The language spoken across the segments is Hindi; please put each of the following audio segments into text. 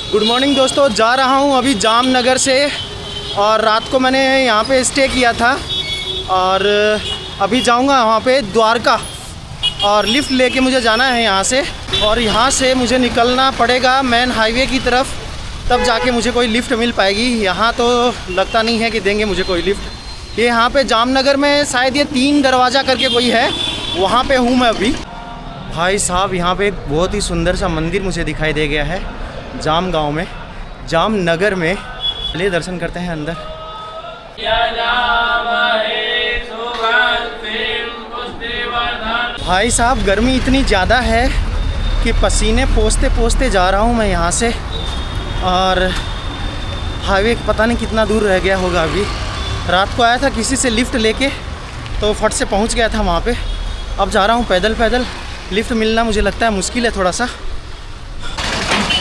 गुड मॉर्निंग दोस्तों, जा रहा हूँ अभी जामनगर से और रात को मैंने यहाँ पे स्टे किया था और अभी जाऊँगा वहाँ पे द्वारका और लिफ्ट लेके मुझे जाना है यहाँ से। और यहाँ से मुझे निकलना पड़ेगा मेन हाईवे की तरफ, तब जाके मुझे कोई लिफ्ट मिल पाएगी। यहाँ तो लगता नहीं है कि देंगे मुझे कोई लिफ्ट। ये यहाँ पे जामनगर में शायद ये 3 दरवाज़ा करके कोई है, वहाँ पे हूँ मैं अभी। भाई साहब यहाँ पे एक बहुत ही सुंदर सा मंदिर मुझे दिखाई दे गया है जाम गांव में, जामनगर में। चलिए दर्शन करते हैं अंदर। भाई साहब गर्मी इतनी ज़्यादा है कि पसीने पोंछते पोंछते जा रहा हूँ मैं यहाँ से। और हाईवे पता नहीं कितना दूर रह गया होगा। अभी रात को आया था किसी से लिफ्ट लेके, तो फट से पहुँच गया था वहाँ पे। अब जा रहा हूँ पैदल पैदल। लिफ्ट मिलना मुझे लगता है मुश्किल है थोड़ा सा।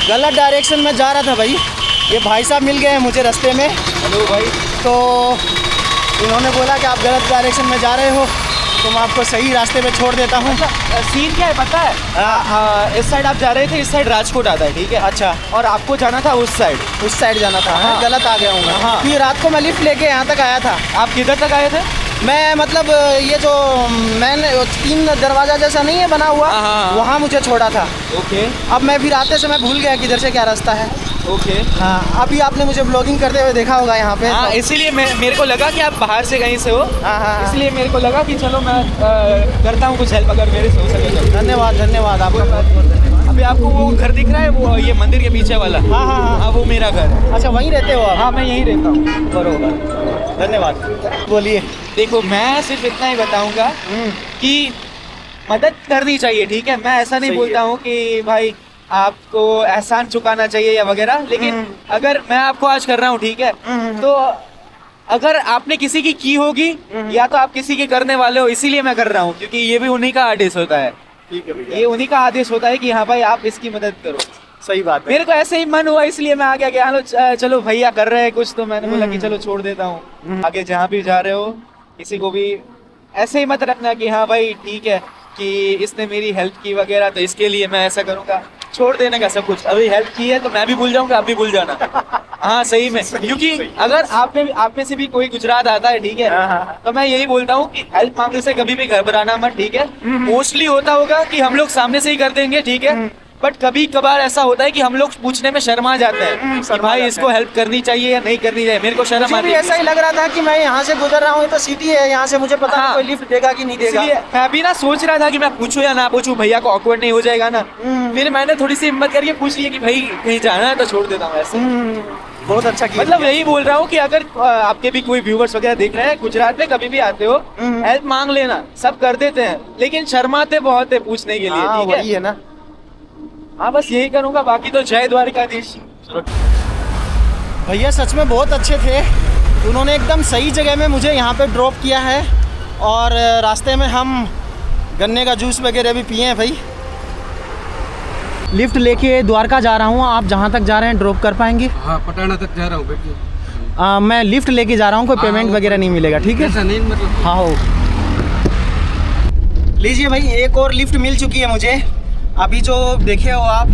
गलत डायरेक्शन में जा रहा था भाई। ये भाई साहब मिल गए हैं मुझे रास्ते में। हेलो भाई। तो इन्होंने बोला कि आप गलत डायरेक्शन में जा रहे हो तो मैं आपको सही रास्ते पे छोड़ देता हूँ। सीन क्या है पता है? इस साइड आप जा रहे थे, इस साइड राजकोट आता है, ठीक है? अच्छा। और आपको जाना था उस साइड जाना था। हाँ। गलत आ गया हूँ मैं। हाँ। फिर रात को मैं लिफ्ट लेके यहाँ तक आया था। आप किधर तक आए थे? मैं मतलब ये जो मैंने 3 दरवाज़ा जैसा नहीं है बना हुआ, वहाँ मुझे छोड़ा था। ओके। अब मैं फिर आते समय भूल गया किधर से क्या रास्ता है। ओके। हाँ, अभी आपने मुझे ब्लॉगिंग करते हुए देखा होगा यहाँ पे। हाँ, इसीलिए मेरे को लगा कि आप बाहर से कहीं से हो। हाँ। इसलिए मेरे को लगा कि चलो मैं करता हूँ कुछ हेल्प अगर मेरे से हो सके तो। धन्यवाद आपका बहुत बहुत धन्यवाद। अभी आपको वो घर दिख रहा है, वो ये मंदिर के पीछे वाला? हाँ, वो मेरा घर है। अच्छा, वहीं रहते हो आप? हाँ, मैं यहीं रहता हूँ। बरोबर, धन्यवाद। बोलिए। देखो, मैं सिर्फ इतना ही बताऊंगा कि मदद करनी चाहिए, ठीक है? मैं ऐसा नहीं बोलता हूँ कि भाई आपको एहसान चुकाना चाहिए या वगैरह, लेकिन अगर मैं आपको आज कर रहा हूँ, ठीक है, तो अगर आपने किसी की होगी या तो आप किसी के करने वाले हो, इसीलिए मैं कर रहा हूँ, क्योंकि ये भी उन्हीं का आदेश होता है। ठीक है भैया। ये उन्हीं का आदेश होता है कि हाँ भाई आप इसकी मदद करो। सही बात है। मेरे को ऐसे ही मन हुआ, इसलिए मैं आ गया कि चलो भैया कर रहे हैं कुछ, तो मैंने बोला कि चलो छोड़ देता हूँ। आगे जहाँ भी जा रहे हो किसी को भी ऐसे ही मत रखना कि हाँ भाई ठीक है कि इसने मेरी हेल्प की वगैरह, तो इसके लिए मैं ऐसा करूँगा। छोड़ देने का सब कुछ। अभी हेल्प की है तो मैं भी भूल जाऊंगा, आप भी भूल जाना। हाँ, सही में। क्योंकि अगर आप में से भी कोई गुजरात आता है, ठीक है, तो मैं यही बोलता हूँ कि हेल्प मांगने से कभी भी घबराना मत, ठीक है? मोस्टली होता होगा कि हम लोग सामने से ही कर देंगे, ठीक है, बट कभी कभार ऐसा होता है कि हम लोग पूछने में शर्मा जाते हैं कि भाई इसको हेल्प करनी चाहिए या नहीं करनी चाहिए। मेरे को शर्म आती है। ऐसा ही लग रहा था कि मैं यहाँ से गुजर रहा हूँ, ये तो सिटी है, यहाँ से मुझे पता नहीं कोई लिफ्ट देगा कि नहीं देगा। इसलिए मैं भी ना सोच रहा था कि मैं पूछूं या ना पूछूं, भैया को ऑकवर्ड नहीं हो जाएगा ना। फिर मैंने थोड़ी सी हिम्मत करके पूछ लिया कि भाई कहीं जाना है तो छोड़ देता हूँ। ऐसे बहुत अच्छा किया। मतलब यही बोल रहा हूँ कि अगर आपके भी कोई व्यूवर्स वगैरह देख रहे हैं, गुजरात में कभी भी आते हो, हेल्प मांग लेना। सब कर देते हैं लेकिन शर्माते बहुत है पूछने के लिए, ठीक है ना? हाँ, बस यही करूँगा। बाकी तो जय द्वारकाधीश। भैया सच में बहुत अच्छे थे, उन्होंने एकदम सही जगह में मुझे यहाँ पे ड्रॉप किया है। और रास्ते में हम गन्ने का जूस वगैरह भी पिए हैं भाई। लिफ्ट लेके द्वारका जा रहा हूँ। आप जहाँ तक जा रहे हैं ड्रॉप कर पाएंगे? हाँ, पटाना तक जा रहा हूँ बेटी। मैं लिफ्ट लेके जा रहा हूँ, कोई पेमेंट वगैरह नहीं मिलेगा, ठीक है? ऐसा नहीं मतलब। हाँ हो। लीजिए भाई, एक और लिफ्ट मिल चुकी है मुझे। अभी जो देखे हो आप,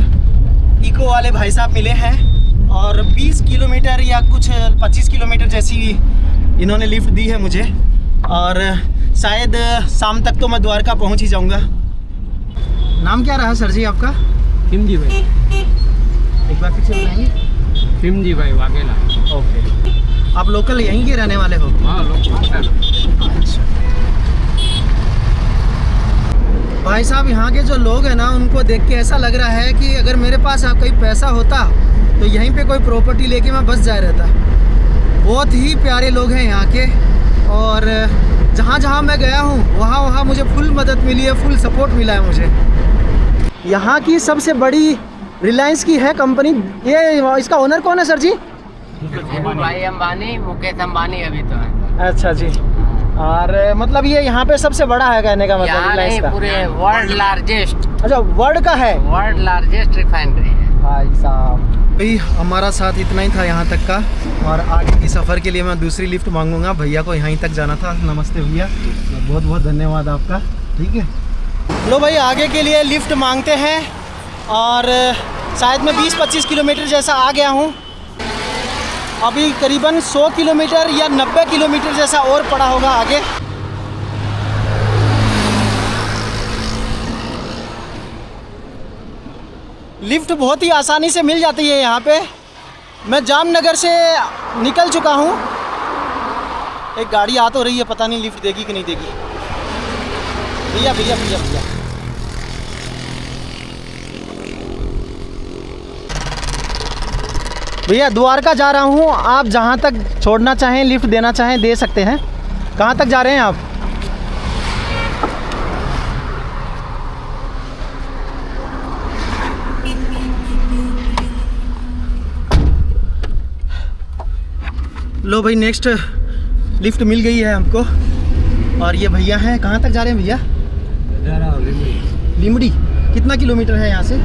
इको वाले भाई साहब मिले हैं और 20 किलोमीटर या कुछ 25 किलोमीटर जैसी इन्होंने लिफ्ट दी है मुझे। और शायद शाम तक तो मैं द्वारका पहुंच ही जाऊंगा। नाम क्या रहा सर जी आपका? खिमजी भाई। एक बार फिर से बताएंगे? खिमजी भाई वाघेला। ओके। आप लोकल यहीं के रहने वाले हो? हाँ, लोकल। अच्छा भाई साहब, यहाँ के जो लोग हैं ना, उनको देख के ऐसा लग रहा है कि अगर मेरे पास कोई पैसा होता तो यहीं पे कोई प्रॉपर्टी लेके मैं बस जाए रहता। बहुत ही प्यारे लोग हैं यहाँ के। और जहाँ जहाँ मैं गया हूँ वहाँ मुझे फुल मदद मिली है, फुल सपोर्ट मिला है मुझे। यहाँ की सबसे बड़ी रिलायंस की है कंपनी। ये इसका ओनर कौन है सर जी? भाई अंबानी, मुकेश अंबानी अभी तो है। अच्छा जी। और मतलब ये यहाँ पे सबसे बड़ा है कहने का मतलब रिलायंस का? पूरे वर्ल्ड लार्जेस्ट। अच्छा, वर्ल्ड का है? वर्ल्ड लार्जेस्ट रिफाइनरी है भाई साहब। भाई हमारा साथ इतना ही था यहाँ तक का, और आगे की सफ़र के लिए मैं दूसरी लिफ्ट मांगूंगा। भैया को यहीं तक जाना था। नमस्ते भैया, बहुत बहुत धन्यवाद आपका। ठीक है, लो भाई, आगे के लिए लिफ्ट मांगते हैं और शायद मैं 20-25 किलोमीटर जैसा आ गया हूँ। अभी करीबन 100 किलोमीटर या 90 किलोमीटर जैसा और पड़ा होगा आगे। लिफ्ट बहुत ही आसानी से मिल जाती है यहाँ पे। मैं जामनगर से निकल चुका हूँ। एक गाड़ी आ तो रही है, पता नहीं लिफ्ट देगी कि नहीं देगी। भैया भैया भैया भैया, भैया द्वारका जा रहा हूँ। आप जहाँ तक छोड़ना चाहें, लिफ्ट देना चाहें दे सकते हैं। कहाँ तक जा रहे हैं आप? लो भाई, नेक्स्ट लिफ्ट मिल गई है हमको। और ये भैया हैं, कहाँ तक जा रहे हैं भैया? जा रहा हूँ लिमड़ी। लिमड़ी कितना किलोमीटर है यहाँ से?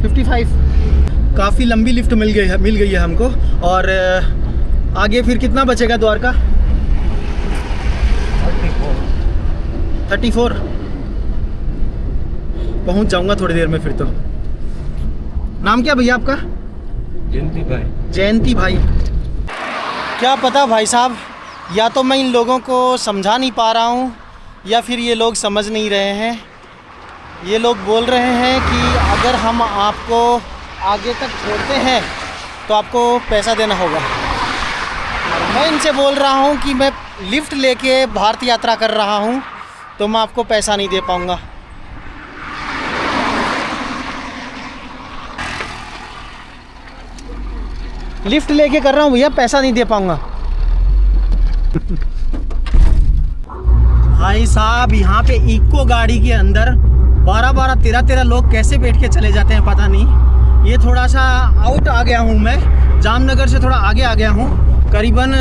55। काफ़ी लंबी लिफ्ट मिल गई है हमको। और आगे फिर कितना बचेगा द्वारका? 34। पहुँच जाऊँगा थोड़ी देर में फिर तो। नाम क्या भैया आपका? जयंती भाई। जयंती भाई। क्या पता भाई साहब, या तो मैं इन लोगों को समझा नहीं पा रहा हूँ या फिर ये लोग समझ नहीं रहे हैं। ये लोग बोल रहे हैं कि अगर हम आपको आगे तक छोड़ते हैं तो आपको पैसा देना होगा। और मैं इनसे बोल रहा हूँ कि मैं लिफ्ट लेके भारत यात्रा कर रहा हूँ तो मैं आपको पैसा नहीं दे पाऊँगा। लिफ्ट लेके कर रहा हूँ भैया, पैसा नहीं दे पाऊँगा। भाई साहब, यहाँ पे इको गाड़ी के अंदर 12-12, 13-13 लोग कैसे बैठ के चले जाते हैं पता नहीं। ये थोड़ा सा आउट आ गया हूँ मैं, जामनगर से थोड़ा आगे आ गया हूँ। करीबन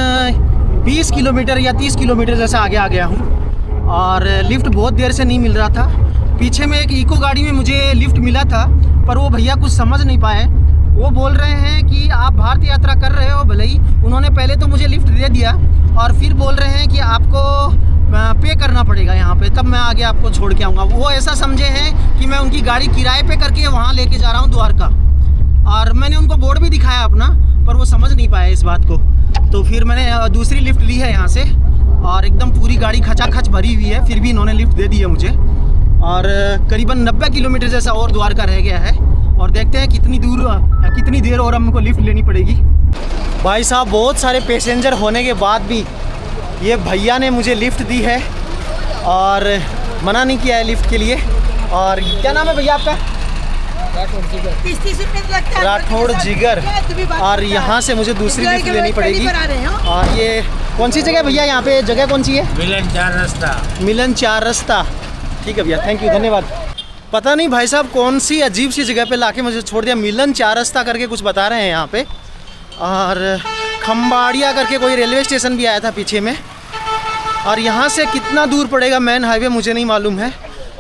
20 किलोमीटर या 30 किलोमीटर जैसा आगे आ गया हूँ। और लिफ्ट बहुत देर से नहीं मिल रहा था। पीछे में एक इको गाड़ी में मुझे लिफ्ट मिला था, पर वो भैया कुछ समझ नहीं पाए। वो बोल रहे हैं कि आप भारत यात्रा कर रहे हो, भले ही उन्होंने पहले तो मुझे लिफ्ट दे दिया और फिर बोल रहे हैं कि आपको पे करना पड़ेगा यहाँ पे, तब मैं आगे आपको छोड़ के आऊँगा। वो ऐसा समझे हैं कि मैं उनकी गाड़ी किराए पे करके वहाँ लेके जा रहा हूँ द्वारका। और मैंने उनको बोर्ड भी दिखाया अपना, पर वो समझ नहीं पाए इस बात को। तो फिर मैंने दूसरी लिफ्ट ली है यहाँ से और एकदम पूरी गाड़ी खचाखच भरी हुई है, फिर भी इन्होंने लिफ्ट दे दी है मुझे। और करीबन 90 किलोमीटर जैसा और द्वारका रह गया है। और देखते हैं कितनी देर और हमको लिफ्ट लेनी पड़ेगी। भाई साहब, बहुत सारे पैसेंजर होने के बाद भी ये भैया ने मुझे लिफ्ट दी है और मना नहीं किया है लिफ्ट के लिए। और क्या नाम है भैया आपका? राठौड़ जिगर। और यहाँ से मुझे दूसरी लिफ्ट लेनी पड़ेगी। और ये कौन सी जगह भैया? यहाँ पे जगह कौन सी है? मिलन 4 रास्ता। मिलन 4 रास्ता। ठीक है भैया, थैंक यू, धन्यवाद। पता नहीं भाई साहब कौन सी अजीब सी जगह पे लाके मुझे छोड़ दिया। मिलन 4 रास्ता करके कुछ बता रहे हैं यहाँ पे। और खम्बाड़िया करके कोई रेलवे स्टेशन भी आया था पीछे में। और यहाँ से कितना दूर पड़ेगा मेन हाईवे मुझे नहीं मालूम है।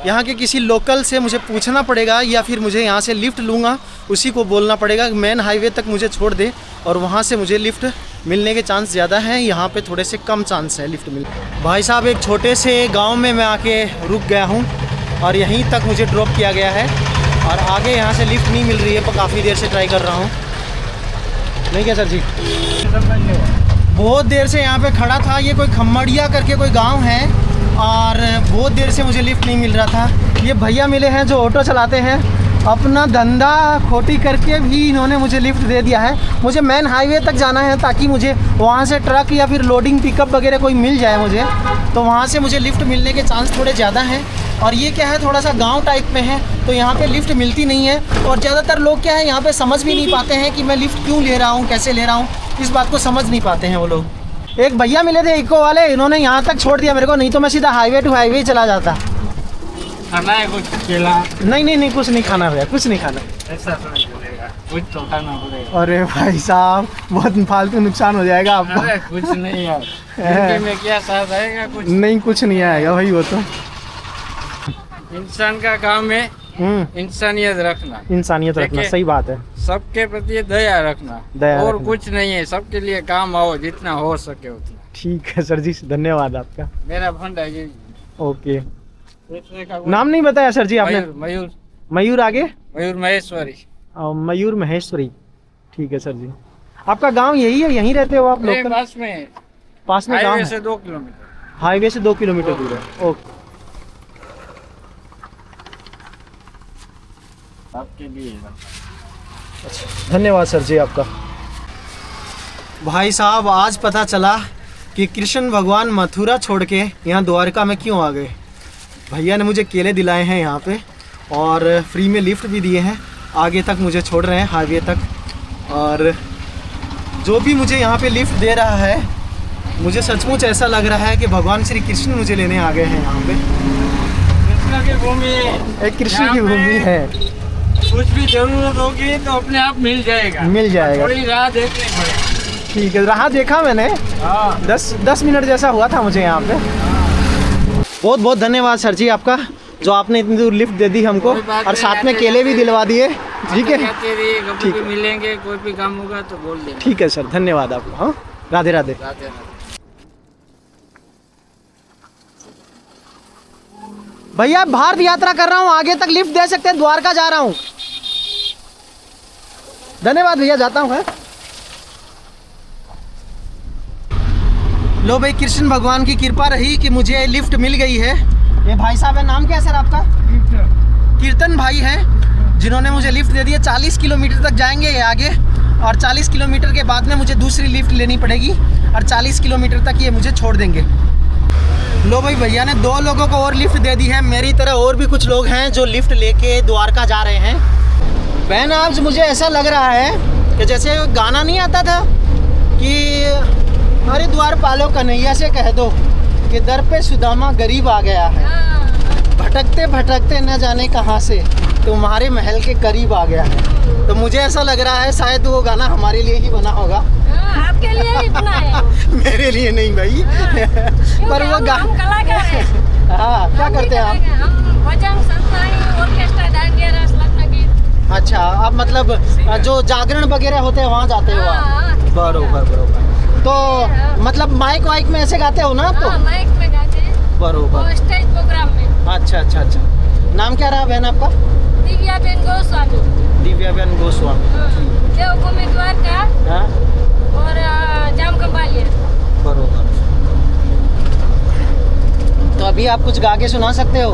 यहाँ के किसी लोकल से मुझे पूछना पड़ेगा या फिर मुझे यहाँ से लिफ्ट लूँगा, उसी को बोलना पड़ेगा मेन हाईवे तक मुझे छोड़ दे और वहाँ से मुझे लिफ्ट मिलने के चांस ज़्यादा हैं। यहाँ पे थोड़े से कम चांस है लिफ्ट मिलने। भाई साहब, एक छोटे से गाँव में मैं आके रुक गया हूँ और यहीं तक मुझे ड्रॉप किया गया है। और आगे यहाँ से लिफ्ट नहीं मिल रही है, पर काफ़ी देर से ट्राई कर रहा हूँ। नहीं क्या सर जी? बहुत देर से यहाँ पे खड़ा था। ये कोई खम्मड़िया करके कोई गांव है और बहुत देर से मुझे लिफ्ट नहीं मिल रहा था। ये भैया मिले हैं जो ऑटो चलाते हैं, अपना धंधा खोटी करके भी इन्होंने मुझे लिफ्ट दे दिया है। मुझे मेन हाईवे तक जाना है ताकि मुझे वहाँ से ट्रक या फिर लोडिंग पिकअप वगैरह कोई मिल जाए मुझे, तो वहाँ से मुझे लिफ्ट मिलने के चांस थोड़े ज़्यादा हैं। और ये क्या है, थोड़ा सा गांव टाइप में है तो यहाँ पे लिफ्ट मिलती नहीं है। और ज़्यादातर लोग क्या है यहाँ पे समझ भी नहीं पाते हैं कि मैं लिफ्ट क्यों ले रहा हूँ, कैसे ले रहा हूँ, इस बात को समझ नहीं पाते हैं वो लोग। एक भैया मिले थे इको वाले, इन्होंने यहाँ तक छोड़ दिया मेरे को, नहीं तो मैं सीधा हाईवे टू हाईवे चला जाता। खाना है कुछ केला? नहीं कुछ नहीं खाना भैया, कुछ नहीं खाना। ऐसा तो नहीं चलेगा, कुछ तो खाना पड़ेगा। अरे भाई साहब, बहुत फालतू नुकसान हो जाएगा आपका। अरे कुछ नहीं यार, जिंदगी में क्या साथ आएगा? कुछ नहीं, कुछ नहीं आएगा भाई, वो तो इंसान का काम है इंसानियत रखना। इंसानियत रखना, सही बात है। सबके प्रति दया रखना, दया और रखना। कुछ नहीं है। सबके लिए काम आओ, जितना हो सके उतना। ठीक है सर जी, धन्यवाद आपका। मेरा फंड है ये। ओके, बेचने का कोई- नाम नहीं बताया सर जी आपने? मयूर मयूर आगे मयूर महेश्वरी। मयूर महेश्वरी। ठीक है सर जी। आपका गांव यही है, यहीं रहते हो आप नहीं, लोग? पास में गांव हाईवे है? से 2 किलोमीटर। हाईवे से 2 किलोमीटर दूर है। ओके, आपके लिए धन्यवाद सर जी आपका। भाई साहब, आज पता चला कि कृष्ण भगवान मथुरा छोड़ के यहाँ द्वारका में क्यों आ गए। भैया ने मुझे केले दिलाए हैं यहाँ पे और फ्री में लिफ्ट भी दिए हैं, आगे तक मुझे छोड़ रहे हैं हाईवे तक। और जो भी मुझे यहाँ पे लिफ्ट दे रहा है, मुझे सचमुच ऐसा लग रहा है कि भगवान श्री कृष्ण मुझे लेने आ गए हैं यहाँ पे। कृष्ण की भूमि, एक कृष्ण की भूमि है। कुछ भी जरूरत होगी तो अपने आप मिल जाएगा। मिल जाएगा। थोड़ी राह देखनी पड़ेगी। ठीक है, राह देखा मैंने। हाँ। 10 मिनट जैसा हुआ था मुझे यहाँ पे। बहुत बहुत धन्यवाद सर जी आपका, जो आपने इतनी दूर लिफ्ट दे दी हमको और साथ में केले भी दिलवा दिए। ठीक है, कभी भी मिलेंगे, कोई भी काम होगा तो बोल देना। ठीक है सर, धन्यवाद आपको। हाँ, राधे राधे। राधे राधे। भैया भारत यात्रा कर रहा हूँ, आगे तक लिफ्ट दे सकते हैं? द्वारका जा रहा हूँ। धन्यवाद भैया, जाता हूँ। लो भाई, कृष्ण भगवान की कृपा रही कि मुझे लिफ्ट मिल गई है। ये भाई साहब है, नाम क्या है सर आपका? कीर्तन भाई हैं, जिन्होंने मुझे लिफ्ट दे दी है। 40 किलोमीटर तक जाएंगे ये आगे, और 40 किलोमीटर के बाद में मुझे दूसरी लिफ्ट लेनी पड़ेगी और 40 किलोमीटर तक ये मुझे छोड़ देंगे। लो भाई, भैया ने 2 लोगों को और लिफ्ट दे दी है। मेरी तरह और भी कुछ लोग हैं जो लिफ्ट लेके द्वारका जा रहे हैं। बहन, आज मुझे ऐसा लग रहा है कि जैसे गाना नहीं आता था कि अरे द्वारपालो कन्हैया से कह दो कि दर पे सुदामा गरीब आ गया है, भटकते भटकते न जाने कहाँ से तुम्हारे महल के करीब आ गया है। तो मुझे ऐसा लग रहा है शायद वो गाना हमारे लिए ही बना होगा। आपके लिए ही बना है। मेरे लिए नहीं भाई। पर वो हम कलाकार हैं। हाँ, क्या करते हैं आप? हम भजन, संतानी, ऑर्केस्ट्रा, डांडिया, रस, लग्न गीत। अच्छा, आप मतलब जो जागरण वगैरह होते हैं वहाँ जाते हो आप? हाँ। बरोबर बरोबर। तो मतलब माइक वाइक में ऐसे गाते हो ना आप? तो हाँ, माइक में गाते हैं। बरोबर। और स्टेज प्रोग्राम में। अच्छा अच्छा अच्छा। नाम क्या रहा बहन आपका? दिव्या बेन गोस्वामी। दिव्या बहन गोस्वामी। देवभूमि द्वारका हाँ, और जाम कबालिया। बरोबर। तो अभी आप कुछ गा के सुना सकते हो?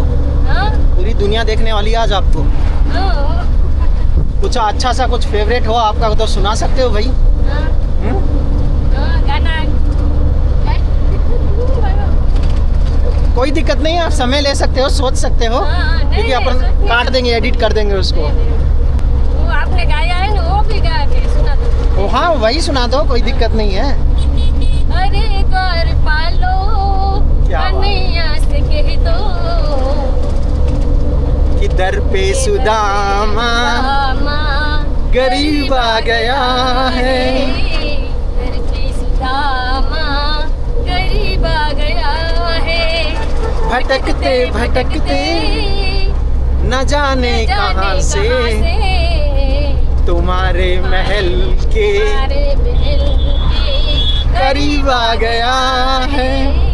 हाँ? पूरी दुनिया देखने वाली है आज आपको। हाँ। कुछ अच्छा सा कुछ फेवरेट हो आपका तो सुना सकते हो भाई। हाँ, गाना। कोई दिक्कत नहीं है, आप समय ले सकते हो, सोच सकते हो, क्योंकि अपन काट देंगे, एडिट कर देंगे उसको। वो आपने गाया है ना, वो भी गा के सुना दो। ओ हाँ, वही सुना दो, कोई दिक्कत नहीं है। अरे द्वारपालो कन्हैया से कह दो कि दर पे सुदामा गरीब आ गया है। दर पे सुदामा गरीब आ गया है। भटकते भटकते न जाने कहाँ से तुम्हारे महल के करीब आ गया है।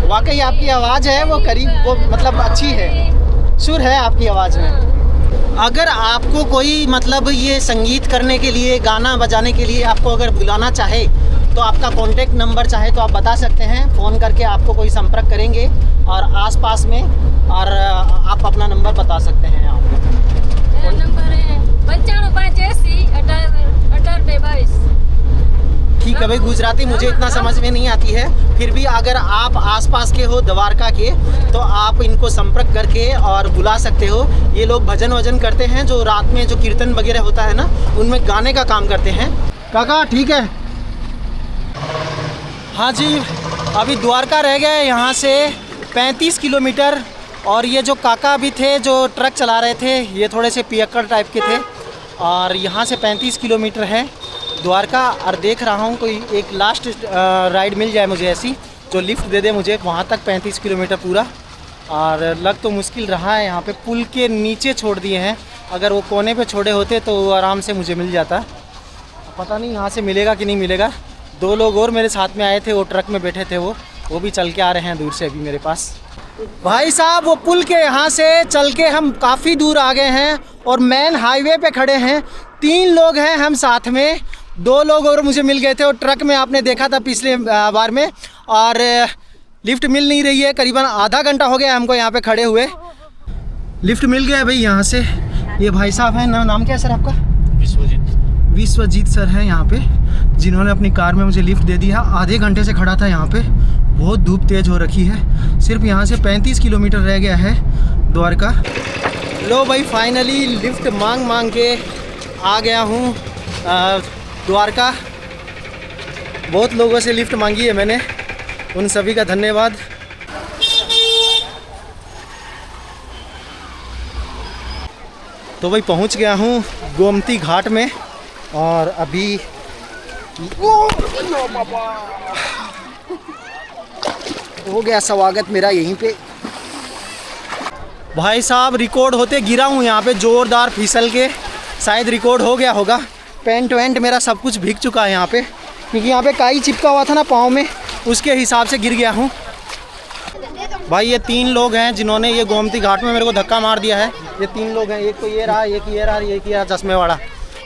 वाकई आपकी आवाज़ है वो करीब, वो मतलब अच्छी है, सुर है आपकी आवाज़ में। अगर आपको कोई मतलब ये संगीत करने के लिए, गाना बजाने के लिए आपको अगर बुलाना चाहे तो आपका कॉन्टेक्ट नंबर चाहे तो आप बता सकते हैं। फ़ोन करके आपको कोई संपर्क करेंगे और आसपास में, और आप अपना नंबर बता सकते हैं। आप मेरा नंबर है 9585 ठीक है भाई, गुजराती मुझे इतना समझ में नहीं आती है, फिर भी अगर आप आसपास के हो द्वारका के तो आप इनको संपर्क करके और बुला सकते हो। ये लोग भजन वजन करते हैं, जो रात में जो कीर्तन वगैरह होता है ना, उनमें गाने का काम करते हैं। काका ठीक है। हाँ जी, अभी द्वारका रह गए यहाँ से 35 किलोमीटर। और ये जो काका भी थे जो ट्रक चला रहे थे, ये थोड़े से पियक्कड़ टाइप के थे। और यहाँ से 35 किलोमीटर है द्वारका। और देख रहा हूँ कोई एक लास्ट राइड मिल जाए मुझे ऐसी, जो लिफ्ट दे दे मुझे वहाँ तक 35 किलोमीटर पूरा। और लग तो मुश्किल रहा है, यहाँ पे पुल के नीचे छोड़ दिए हैं। अगर वो कोने पे छोड़े होते तो आराम से मुझे मिल जाता। पता नहीं यहाँ से मिलेगा कि नहीं मिलेगा। 2 लोग और मेरे साथ में आए थे, वो ट्रक में बैठे थे, वो भी चल के आ रहे हैं दूर से अभी मेरे पास। भाई साहब वो पुल के यहाँ से चल के हम काफ़ी दूर आ गए हैं और मेन हाईवे पे खड़े हैं। 3 लोग हैं हम साथ में, 2 लोग और मुझे मिल गए थे और ट्रक में आपने देखा था पिछले बार में। और लिफ्ट मिल नहीं रही है, करीबन आधा घंटा हो गया हमको यहाँ पे खड़े हुए। लिफ्ट मिल गया भाई यहाँ से। ये भाई साहब हैं, नाम क्या है सर आपका? विश्वजीत सर हैं यहाँ पे, जिन्होंने अपनी कार में मुझे लिफ्ट दे दिया। आधे घंटे से खड़ा था यहाँ पे, बहुत धूप तेज़ हो रखी है। सिर्फ यहाँ से 35 किलोमीटर रह गया है द्वारका। लो भाई फाइनली लिफ्ट मांग के आ गया हूँ द्वारका। बहुत लोगों से लिफ्ट मांगी है मैंने, उन सभी का धन्यवाद। तो भाई पहुँच गया हूँ गोमती घाट में और अभी हो गया स्वागत मेरा यहीं पे। भाई साहब रिकॉर्ड होते गिरा हूँ यहाँ पे ज़ोरदार फिसल के, शायद रिकॉर्ड हो गया होगा। पेंट वेंट मेरा सब कुछ भीग चुका है यहाँ पे, क्योंकि यहाँ पे काई चिपका हुआ था ना पाँव में, उसके हिसाब से गिर गया हूँ। भाई ये 3 लोग हैं जिन्होंने ये गोमती घाट में मेरे को धक्का मार दिया है। ये 3 लोग हैं, एक तो ये रहा, एक ये रहा, एक ये रहा चश्मे वाला।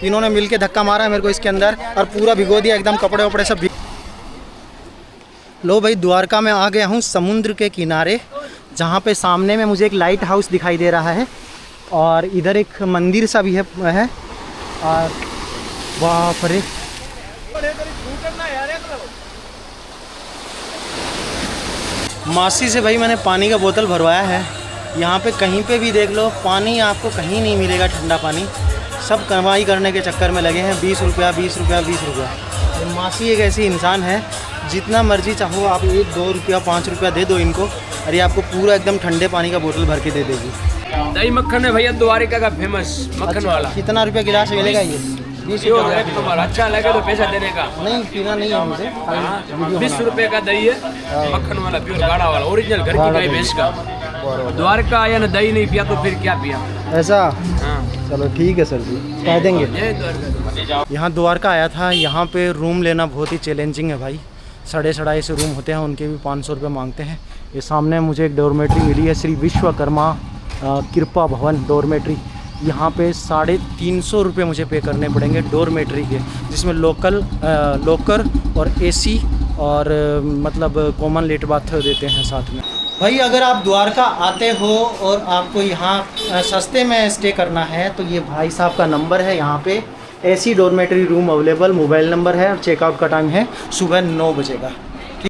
इन्होंने मिलके धक्का मारा है मेरे को इसके अंदर और पूरा भिगो दिया एकदम, कपड़े वपड़े सब। लो भाई द्वारका में आ गया हूँ समुद्र के किनारे, जहाँ पे सामने में मुझे एक लाइट हाउस दिखाई दे रहा है और इधर एक मंदिर सा भी है। और बाप रे, मासी से भाई मैंने पानी का बोतल भरवाया है। यहाँ पे कहीं पे भी देख लो पानी आपको कहीं नहीं मिलेगा, ठंडा पानी। सब कमाई करने के चक्कर में लगे हैं, 20 रुपया 20 रुपया 20 रुपया। ये मासी एक ऐसी इंसान है, जितना मर्जी चाहो आप 1 2 रुपया 5 रुपया दे दो इनको, और ये आपको पूरा एकदम ठंडे पानी का बोतल भर के दे देगी। दही मक्खन है भैया द्वारिका का फेमस मक्खन वाला। कितना रुपया गिलास मिलेगा ये? 20 रुपया। तुम्हारा अच्छा लगे तो पैसा देने का। नहीं पीना नहीं है मुझे, 20 रुपये का दही है मक्खन वाला, प्योर गाढ़ा वाला, ओरिजिनल घर की गाय भैंस का। द्वारका आया ना दही नहीं पिया तो फिर क्या पिया? ऐसा? हाँ चलो ठीक है सर जी, कह देंगे। यहाँ द्वारका आया था, यहाँ पे रूम लेना बहुत ही चैलेंजिंग है भाई। सड़े सड़ाए से रूम होते हैं, उनके भी 500 रुपये मांगते हैं। ये सामने मुझे एक डॉर्मेट्री मिली है, श्री विश्वकर्मा कृपा भवन डॉर्मेट्री। यहाँ पे 350 रुपये मुझे पे करने पड़ेंगे डॉर्मेट्री के, जिसमें लॉकर और एसी और मतलब कॉमन लेट बाथ देते हैं साथ में। भाई अगर आप द्वारका आते हो और आपको यहाँ सस्ते में स्टे करना है तो ये भाई साहब का नंबर है, यहाँ पे AC dormitory room available, mobile number है और चेकआउट का टाइम है सुबह 9 बजे का।